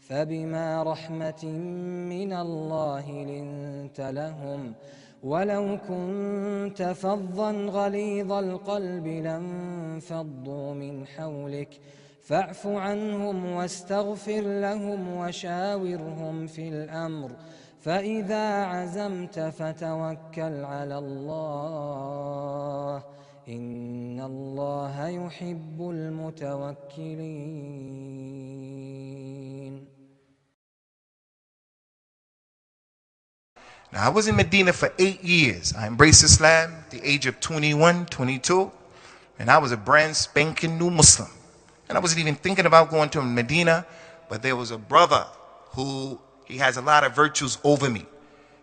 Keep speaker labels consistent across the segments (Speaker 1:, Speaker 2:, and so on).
Speaker 1: فبما رحمة من الله لنت لهم ولو كنت فظا غليظ القلب لانفضوا من حولك فاعف عنهم واستغفر لهم وشاورهم في الأمر فإذا عزمت فتوكل على الله إن الله يحب المتوكلين.
Speaker 2: Now, I was in Medina for 8 years. I embraced Islam at the age of 21, 22, and I was a brand spanking new Muslim. And I wasn't even thinking about going to Medina, but there was a brother who, he has a lot of virtues over me.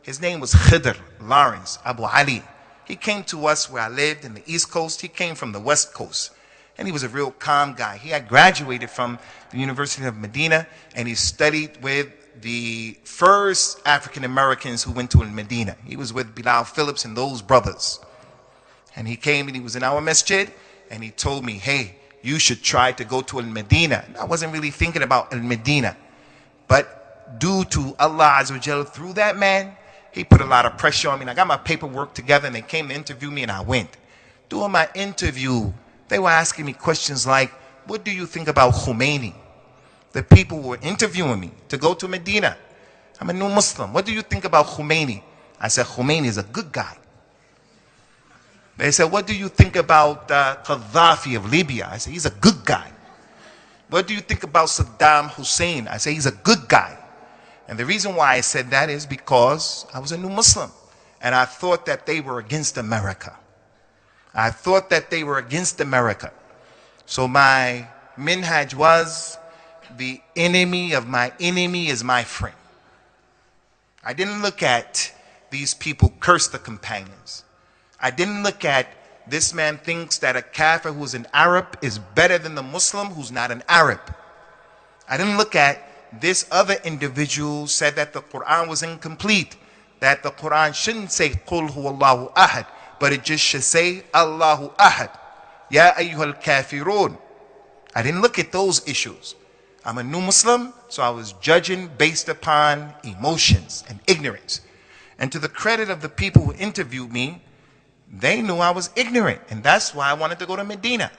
Speaker 2: His name was Khidr Lawrence Abu Ali. He came to us where I lived in the East Coast. He came from the West Coast. And he was a real calm guy. He had graduated from the University of Medina, and he studied with the first African Americans who went to Medina. He was with Bilal Phillips and those brothers. And he came and he was in our masjid, and he told me, hey, you should try to go to Medina. I wasn't really thinking about Medina. But due to Allah Azza wa Jalla, through that man, he put a lot of pressure on me. And I got my paperwork together, and they came to interview me, and I went. During my interview, they were asking me questions like, what do you think about Khomeini? The people were interviewing me to go to Medina. I'm a new Muslim. What do you think about Khomeini? I said, Khomeini is a good guy. They said, what do you think about Gaddafi of Libya? I said, he's a good guy. What do you think about Saddam Hussein? I said, he's a good guy. And the reason why I said that is because I was a new Muslim. And I thought that they were against America. I thought that they were against America. So my minhaj was, the enemy of my enemy is my friend. I didn't look at these people curse the companions. I didn't look at this man thinks that a kafir who's an Arab is better than the Muslim who's not an Arab. I didn't look at this other individual said that the Quran was incomplete, that the Quran shouldn't say Qul huwallahu ahad, but it just should say Allahu ahad. Ya ayyuhal kafirun. I didn't look at those issues. I'm a new Muslim, so I was judging based upon emotions and ignorance. And to the credit of the people who interviewed me, they knew I was ignorant, and that's why I wanted to go to Medina.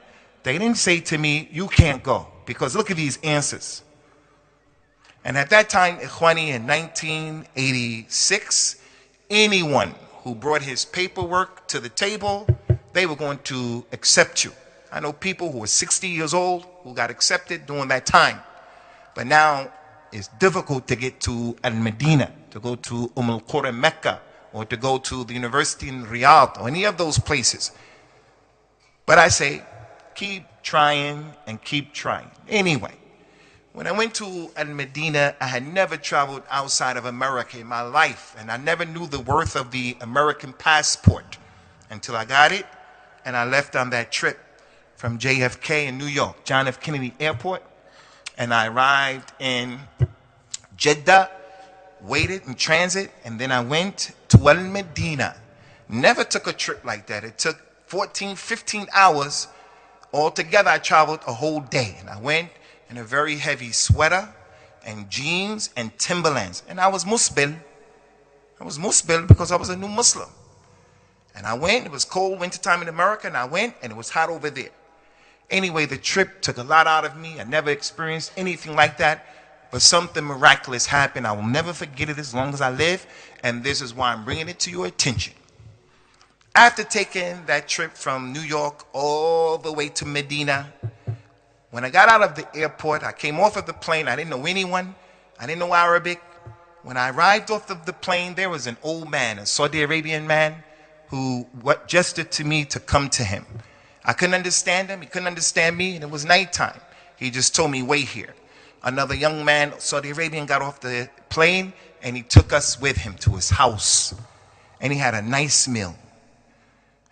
Speaker 2: They didn't say to me, you can't go, because look at these answers. And at that time, Ikhwani, in 1986, anyone who brought his paperwork to the table, they were going to accept you. I know people who were 60 years old who got accepted during that time. But now it's difficult to get to Al-Medina, to go to Al-Qura Mecca, or to go to the university in Riyadh, or any of those places. But I say, keep trying and keep trying. Anyway, when I went to Al-Medina, I had never traveled outside of America in my life, and I never knew the worth of the American passport until I got it, and I left on that trip from JFK in New York, John F. Kennedy Airport, and I arrived in Jeddah, waited in transit, and then I went to Al-Medina. Never took a trip like that. It took 14, 15 hours. Altogether, I traveled a whole day, and I went in a very heavy sweater and jeans and Timberlands. And I was musbil. I was musbil because I was a new Muslim. And I went, it was cold wintertime in America, and I went, and it was hot over there. Anyway, the trip took a lot out of me. I never experienced anything like that, but something miraculous happened. I will never forget it as long as I live, and this is why I'm bringing it to your attention. After taking that trip from New York all the way to Medina, when I got out of the airport, I came off of the plane. I didn't know anyone. I didn't know Arabic. When I arrived off of the plane, there was an old man, a Saudi Arabian man, who gestured to me to come to him. I couldn't understand him. He couldn't understand me, and it was nighttime. He just told me, wait here. Another young man, Saudi Arabian, got off the plane, and he took us with him to his house. And he had a nice meal.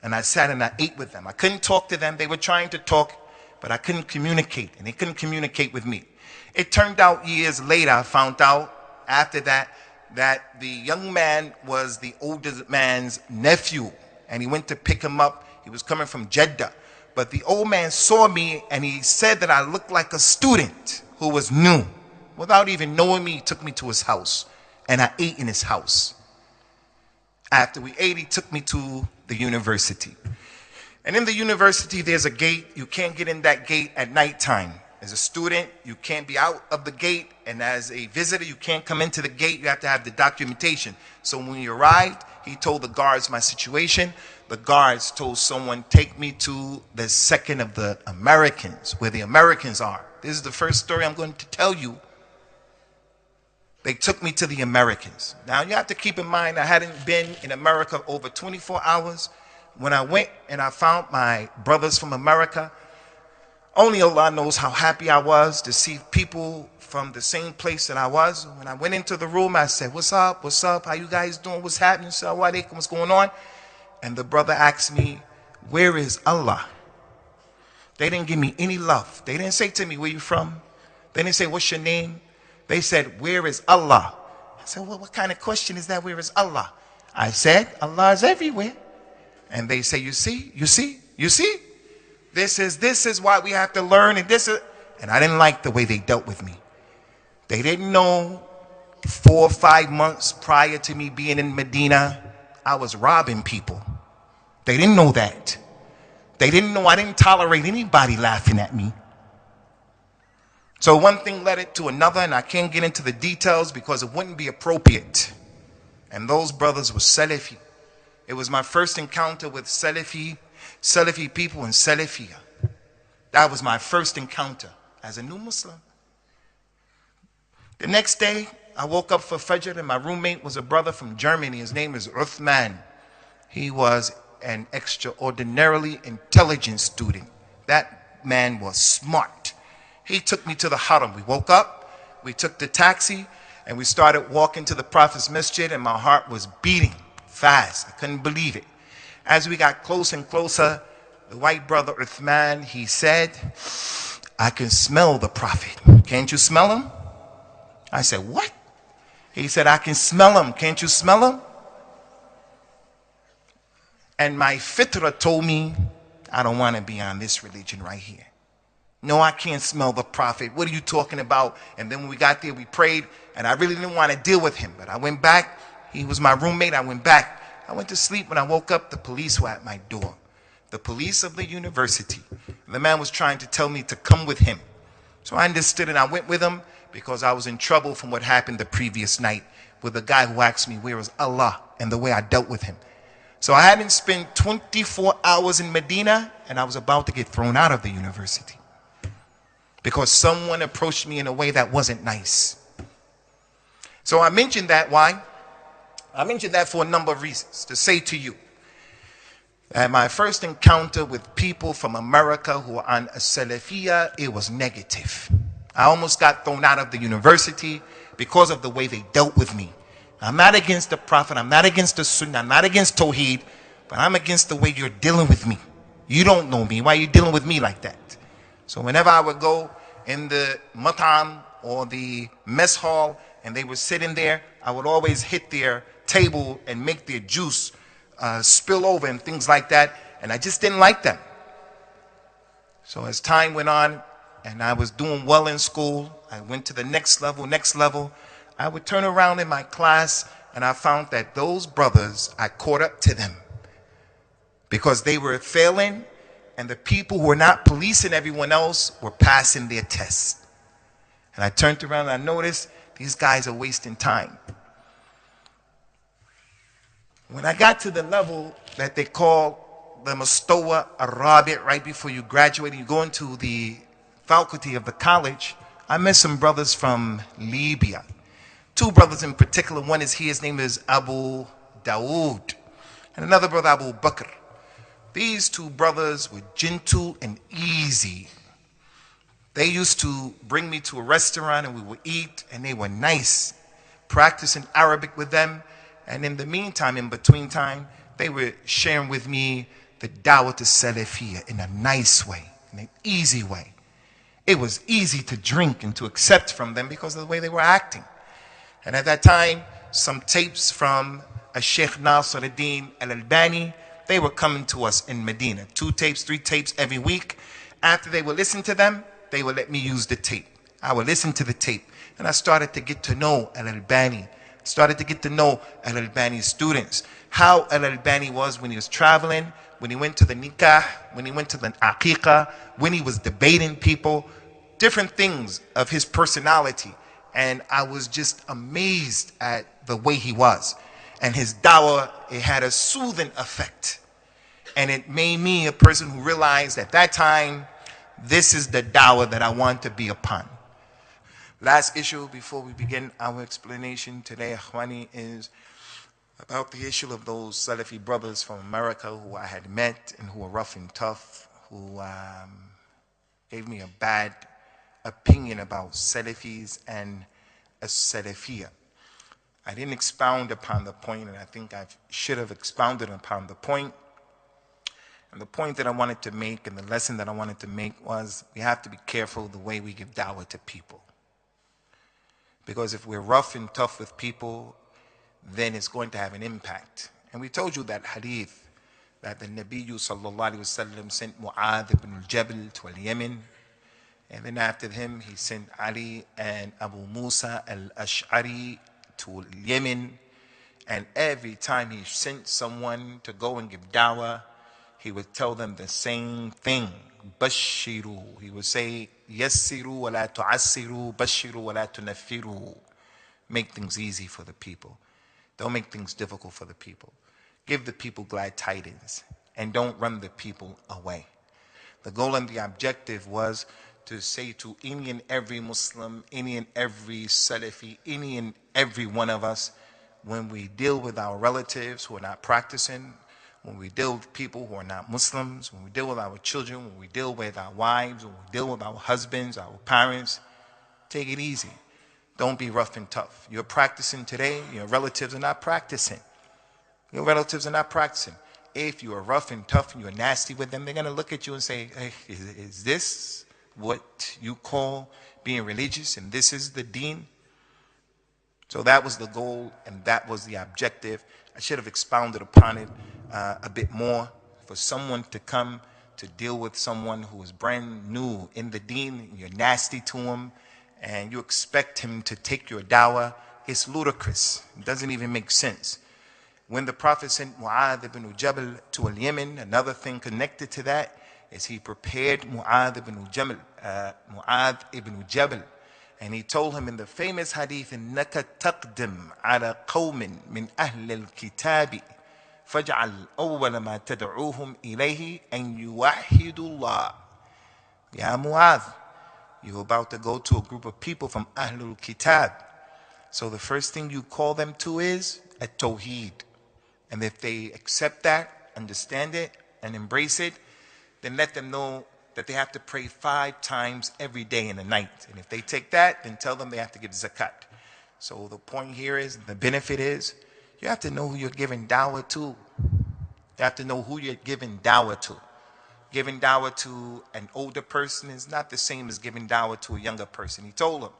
Speaker 2: And I sat and I ate with them. I couldn't talk to them. They were trying to talk, but I couldn't communicate, and they couldn't communicate with me. It turned out years later, I found out after that, that the young man was the older man's nephew, and he went to pick him up. He was coming from Jeddah. But the old man saw me, and he said that I looked like a student who was new. Without even knowing me, he took me to his house. And I ate in his house. After we ate, he took me to the university. And in the university, there's a gate. You can't get in that gate at nighttime. As a student, you can't be out of the gate. And as a visitor, you can't come into the gate. You have to have the documentation. So when we arrived, he told the guards my situation. The guards told someone, take me to the second of the Americans, where the Americans are. This is the first story I'm going to tell you. They took me to the Americans. Now, you have to keep in mind, I hadn't been in America over 24 hours. When I went and I found my brothers from America, only Allah knows how happy I was to see people from the same place that I was. When I went into the room, I said, what's up? What's up? How you guys doing? What's happening? Assalamu alaikum, what's going on? And the brother asked me, where is Allah? They didn't give me any love. They didn't say to me, where you from? They didn't say, what's your name? They said, where is Allah? I said, well, what kind of question is that? Where is Allah? I said, Allah is everywhere. And they say, you see? This is why we have to learn. And I didn't like the way they dealt with me. They didn't know 4 or 5 months prior to me being in Medina, I was robbing people. They didn't know that. They didn't know I didn't tolerate anybody laughing at me. So one thing led it to another, and I can't get into the details because it wouldn't be appropriate. And those brothers were Salafi. It was my first encounter with Salafi people and Salafiyah. That was my first encounter as a new Muslim. The next day, I woke up for Fajr, and my roommate was a brother from Germany. His name is Rahman. He was an extraordinarily intelligent student. That man was smart. He took me to the Haram. We woke up, we took the taxi, and we started walking to the Prophet's Masjid, and my heart was beating fast. I couldn't believe it. As we got closer and closer, the white brother Uthman, he said, I can smell the Prophet. Can't you smell him? I said, what? He said, I can smell him. Can't you smell him? And my fitra told me, I don't want to be on this religion right here. No, I can't smell the Prophet. What are you talking about? And then when we got there, we prayed, and I really didn't want to deal with him. But I went back. He was my roommate. I went back. I went to sleep. When I woke up, the police were at my door. The police of the university. The man was trying to tell me to come with him. So I understood, and I went with him because I was in trouble from what happened the previous night with the guy who asked me, where is Allah? And the way I dealt with him. So I hadn't spent 24 hours in Medina, and I was about to get thrown out of the university because someone approached me in a way that wasn't nice. So I mentioned that. Why? I mentioned that for a number of reasons. To say to you that my first encounter with people from America who are on a Salafiyah, it was negative. I almost got thrown out of the university because of the way they dealt with me. I'm not against the Prophet, I'm not against the Sunnah, I'm not against Tawheed, but I'm against the way you're dealing with me. You don't know me. Why are you dealing with me like that? So whenever I would go in the Moutasem or the mess hall and they were sitting there, I would always hit their table and make their juice spill over and things like that. And I just didn't like them. So as time went on and I was doing well in school, I went to the next level. I would turn around in my class and I found that those brothers, I caught up to them because they were failing, and the people who were not policing everyone else were passing their tests. And I turned around and I noticed these guys are wasting time. When I got to the level that they call the Mustawa Arabic, right before you graduate and you go into the faculty of the college, I met some brothers from Libya. 2 brothers in particular. One is here, his name is Abu Dawood, and another brother, Abu Bakr. These 2 brothers were gentle and easy. They used to bring me to a restaurant and we would eat, and they were nice, practicing Arabic with them. And in the meantime, in between time, they were sharing with me the Dawah to Salafiyah in a nice way, in an easy way. It was easy to drink and to accept from them because of the way they were acting. And at that time, some tapes from Sheikh Nasr ad-Din al-Albani, they were coming to us in Medina. 2 tapes, 3 tapes every week. After they would listen to them, they would let me use the tape. I would listen to the tape, and I started to get to know Al-Albani. Started to get to know Al-Albani's students. How Al-Albani was when he was traveling, when he went to the nikah, when he went to the aqiqah, when he was debating people, different things of his personality. And I was just amazed at the way he was. And his dawah, it had a soothing effect. And it made me a person who realized at that time, this is the dawah that I want to be upon. Last issue before we begin our explanation today, Akhwani, is about the issue of those Salafi brothers from America who I had met and who were rough and tough, who gave me a bad opinion about Salafis and a Salafiyah. I didn't expound upon the point, and I think I should have expounded upon the point. And the point that I wanted to make and the lesson that I wanted to make was we have to be careful the way we give dawah to people. Because if we're rough and tough with people, then it's going to have an impact. And we told you that hadith that the Nabi sallallahu alaihi wasallam sent Mu'adh ibn al-Jabal to al-Yemen, and then after him he sent Ali and Abu Musa al-Ash'ari to Yemen. And every time he sent someone to go and give dawah, he would tell them the same thing. Bashiru. He would say, Yassiru wa la tu'assiru, Bashiru wa la tunaffiru. Make things easy for the people. Don't make things difficult for the people. Give the people glad tidings, and don't run the people away. The goal and the objective was to say to any and every Muslim, any and every Salafi, any and every one of us, when we deal with our relatives who are not practicing, when we deal with people who are not Muslims, when we deal with our children, when we deal with our wives, when we deal with our husbands, our parents, take it easy. Don't be rough and tough. You're practicing today, your relatives are not practicing. Your relatives are not practicing. If you are rough and tough and you're nasty with them, they're going to look at you and say, hey, is this what you call being religious, and this is the deen? So that was the goal and that was the objective. I should have expounded upon it a bit more. For someone to come to deal with someone who is brand new in the deen, you're nasty to him, and you expect him to take your dawah, it's ludicrous. It doesn't even make sense. When the Prophet sent Mu'adh ibn Jabal to Yemen, another thing connected to that is he prepared Mu'adh ibn Jabal, and he told him in the famous hadith, إِنَّكَ تَقْدِمْ عَلَى قَوْمٍ مِّنْ أَهْلِ الْكِتَابِ فَاجْعَلْ أَوَّلَ مَا تَدْعُوهُمْ إِلَيْهِ أَنْ يُوَحِّدُوا اللَّهِ. Ya Mu'adh, you're about to go to a group of people from Ahlul Kitab. So the first thing you call them to is at-Tawheed. And if they accept that, understand it, and embrace it, then let them know that they have to pray 5 times every day and a night. And if they take that, then tell them they have to give zakat. So the point here is, the benefit is, you have to know who you're giving dawah to. You have to know who you're giving dawah to. Giving dawah to an older person is not the same as giving dawah to a younger person. He told them,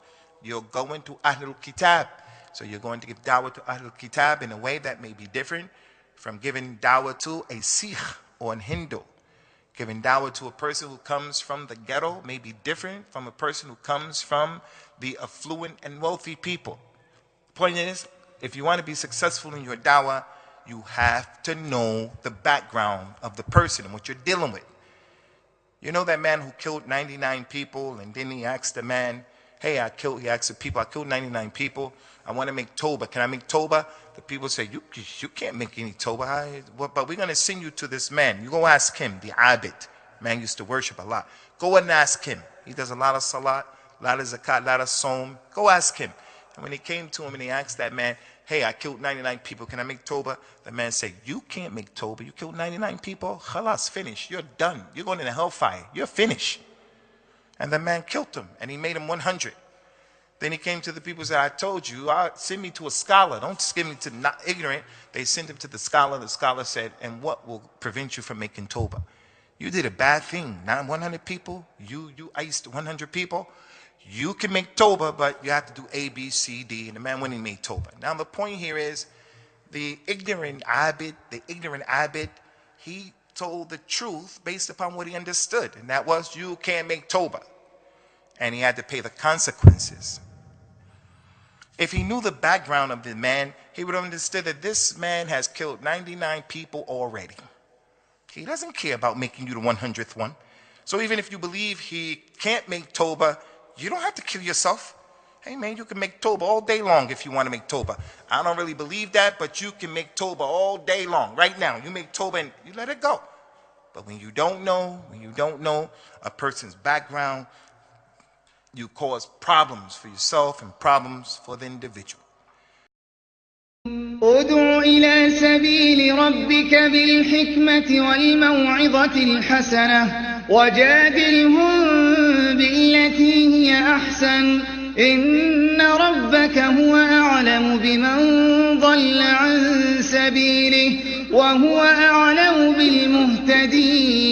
Speaker 2: you're going to Ahlul Kitab. So you're going to give dawah to Ahlul Kitab in a way that may be different from giving dawah to a Sikh or an Hindu. Giving dawah to a person who comes from the ghetto may be different from a person who comes from the affluent and wealthy people. The point is, if you want to be successful in your dawah, you have to know the background of the person and what you're dealing with. You know that man who killed 99 people, and then he asked the man, hey, he asked the people, I killed 99 people. I want to make Tawbah. Can I make Tawbah? The people say, you can't make any Tawbah. But we're going to send you to this man. You go ask him, the Abid. Man used to worship a lot. Go and ask him. He does a lot of salat, a lot of zakat, a lot of som. Go ask him. And when he came to him and he asked that man, hey, I killed 99 people. Can I make Tawbah? The man said, you can't make Tawbah. You killed 99 people. Khalas, finish. You're done. You're going to the hellfire. You're finished. And the man killed him, and he made him 100. Then he came to the people and said, I told you, send me to a scholar. Don't send me to not ignorant. They sent him to the scholar. The scholar said, and what will prevent you from making Tawbah? You did a bad thing. Not 100 people. You iced 100 people. You can make Tawbah, but you have to do A, B, C, D. And the man went and made Tawbah. Now the point here is, the ignorant Abid, he told the truth based upon what he understood. And that was, you can't make Tawbah. and he had to pay the consequences. If he knew the background of the man, he would have understood that this man has killed 99 people already. He doesn't care about making you the 100th one. So even if you believe he can't make Tawbah, you don't have to kill yourself. Hey man, you can make Tawbah all day long if you want to make Tawbah. I don't really believe that, but you can make Tawbah all day long. Right now, you make Tawbah and you let it go. But when you don't know a person's background, you cause problems for yourself and problems for the individual.
Speaker 3: ادع إلى سبيل ربك بالحكمة والموعظة الحسنة وجادلهم بالتي هي أحسن إن ربك هو أعلم بمن ضل عن سبيله وهو أعلم بالمهتدين.